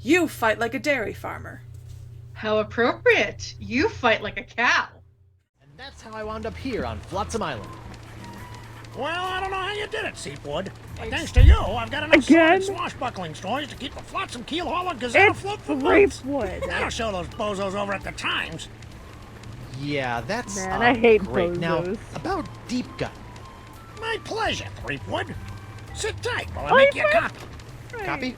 You fight like a dairy farmer. How appropriate. You fight like a cow. And that's how I wound up here on Flotsam Island. Well, I don't know how you did it, Seepwood. But thanks to you, I've got enough sword swashbuckling stories to keep the Flotsam Keel Hauler Gazette afloat for months. That'll show those bozos over at the Times. Yeah, that's Man, I hate great. bozos. Now, about Deep Gut. My pleasure, Threepwood. Sit tight while I make you a copy. Copy?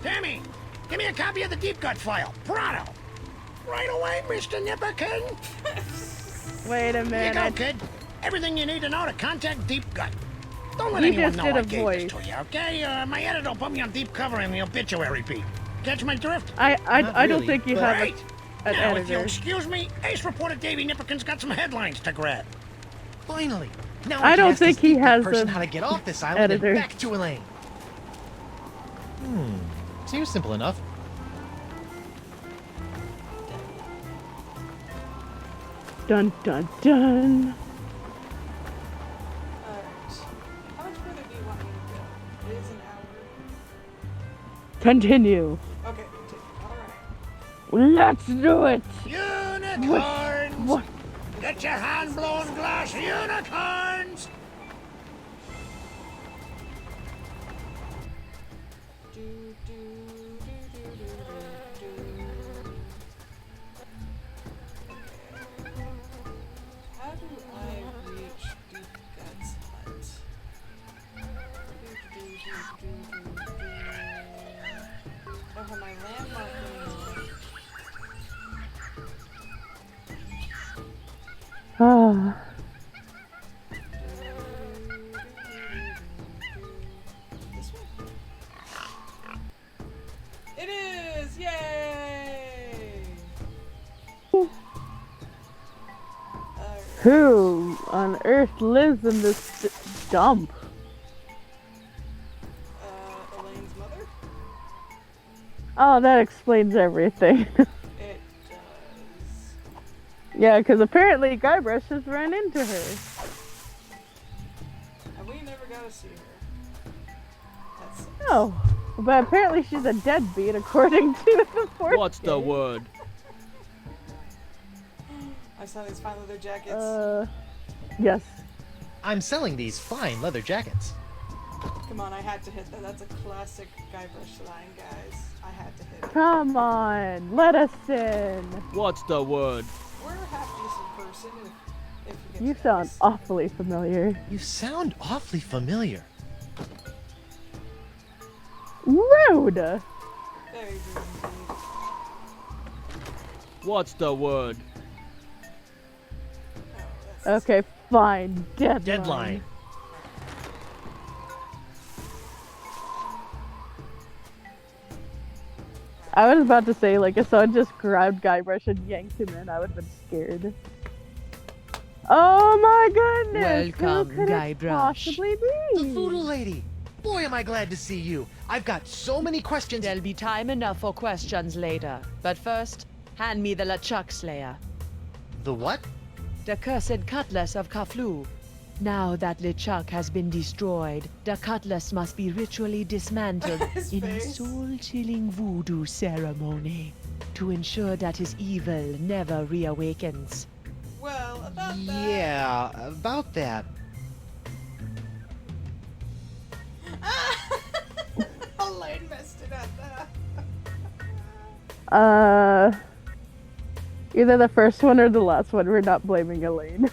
Tammy, give me a copy of the Deep Gut file. Pronto. Right away, Mr. Nipperkin. Wait a Here you minute. go, kid. Everything you need to know to contact Deep Gut. Don't let You anyone just know did I a gave this voice. to you, okay? My editor will put me on deep cover in the obituary beat. Catch my drift? I Not don't really, think you but- have Great. an Now, if you'll editor. excuse me, Ace reporter Davy Nipperkin's got some headlines to grab. Finally. Now I can don't ask this think he Deep Gut has person a how to get off this island editor. and back to Elaine. Seems simple enough. Dun dun dun. Alright. How much further do you want me to go? It is an Continue. hour. Okay, continue. Alright. Let's do it. Unicorns! What? Get your hand-blown glass unicorns! Do, do, do, do, do, do. Okay. How do I reach Deep Gut's hut? Do, do, do, do, do, do. I don't have my landmark anymore. Ah. This one? It is! Yay! Alright. Who on earth lives in this dump? Elaine's mother? Oh, that explains everything. It does. Yeah, because apparently Guybrush has run into her. And we never got to see her. That's Oh, but apparently she's a deadbeat according to the fourth What's the game. word? I saw these fine leather jackets. Yes. I'm selling these fine leather jackets. Come on, I had to hit that. That's a classic Guybrush line, guys. I had to hit it. Come on, let us in. What's the word? We're half decent person if you get You to sound this. awfully familiar. You sound awfully familiar. Rude. Very good indeed. What's the word? Oh, that's Okay, fine. Deadline. Deadline. I was about to say, like, if someone just grabbed Guybrush and yanked him in, I would have been scared. Oh my goodness! Welcome, Who could it Guybrush. possibly The be? Voodoo Lady! Boy, am I glad to see you. I've got so many questions. There'll be time enough for questions later. But first, hand me the LeChuck Slayer, The what? the cursed cutlass of Kaflu. Now that LeChuck has been destroyed, the cutlass must be ritually dismantled His in a face. soul-chilling voodoo ceremony to ensure that his evil never reawakens. well, about that. Yeah, about that. Elaine messed it up. Either the first one or the last one. We're not blaming Elaine.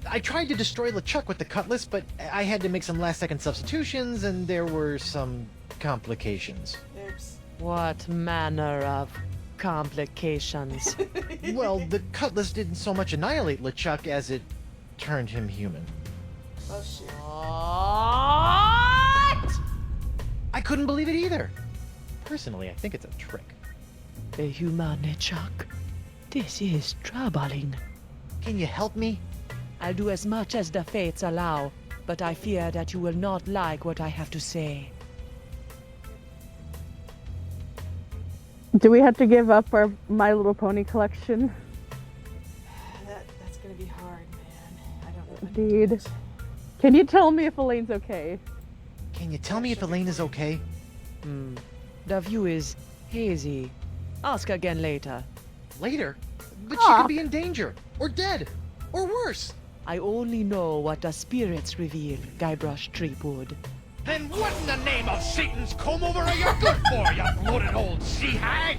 I tried to destroy LeChuck with the cutlass, but I had to make some last-second substitutions, and there were some complications. Oops. What manner of complications? Well, the cutlass didn't so much annihilate LeChuck as it turned him human. Oh shit. What? I couldn't believe it either. Personally, I think it's a trick. The human LeChuck. This is troubling. Can you help me? I'll do as much as the fates allow, but I fear that you will not like what I have to say. Do we have to give up our My Little Pony collection? That's gonna be hard, man. I don't know. if I can do Indeed. it. Can you tell me if Elaine's okay? Can you tell me if Elaine is okay? The view is hazy. Ask again later. Later? But she could be in danger, or dead, or worse. I only know what the spirits reveal, Guybrush Threepwood. Then what in the name of Satan's comb over are you good for, you bloated old sea hag?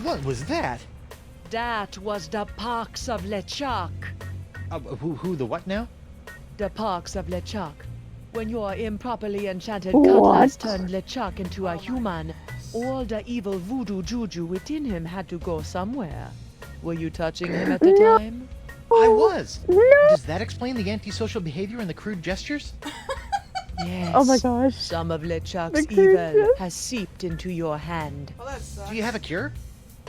What was that? That was the Parks of LeChuck. Who, the what now? The Parks of LeChuck. When your improperly enchanted What? cutlass turned LeChuck into a human, all the evil voodoo juju within him had to go somewhere. Were you touching him at the No. time? I was. No. Does that explain the antisocial behavior and the crude gestures? Yes. Oh my gosh. Some of LeChuck's The evil creatures. has seeped into your hand. Well, that sucks. Do you have a cure?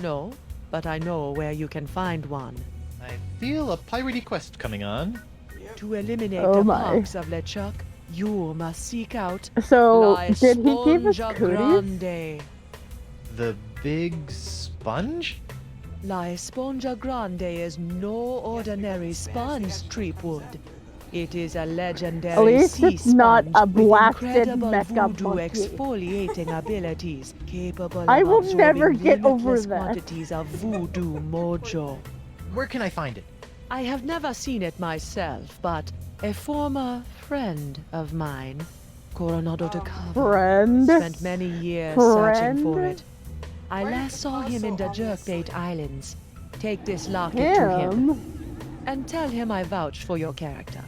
No, but I know where you can find one. I feel a piratey quest coming on. Yep. To eliminate Oh the my. Parks of LeChuck, you must seek out So, La did he give us Esponja cooties? Grande. The big sponge? La Esponja Grande is no ordinary sponge, Threepwood. It is a legendary At least sea it's not sponge a with blasted incredible mecha voodoo monkey. exfoliating abilities, capable I of will absorbing never get over limitless that. quantities of voodoo mojo. Where can I find it? I have never seen it myself, but a former friend of mine, Coronado de Cava, Friend? spent many years searching for Friend? it. I Why last saw him in the also Jerkbait obviously- Islands. Take this locket to him Him? and tell him I vouch for your character.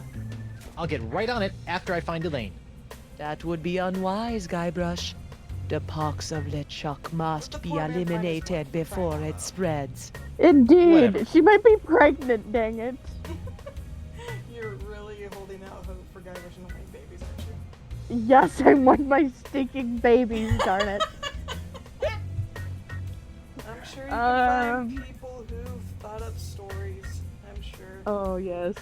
I'll get right on it after I find Elaine. That would be unwise, Guybrush. The Parks of LeChuck must be poor man eliminated finds before one. it spreads. Indeed. Whatever. She might be pregnant, dang it. You're really holding out hope for Guybrush and Elaine babies, aren't you? Yes, I want my stinking babies, darn it. I'm sure you can Um, find people who've thought up stories. I'm sure. Oh, yes.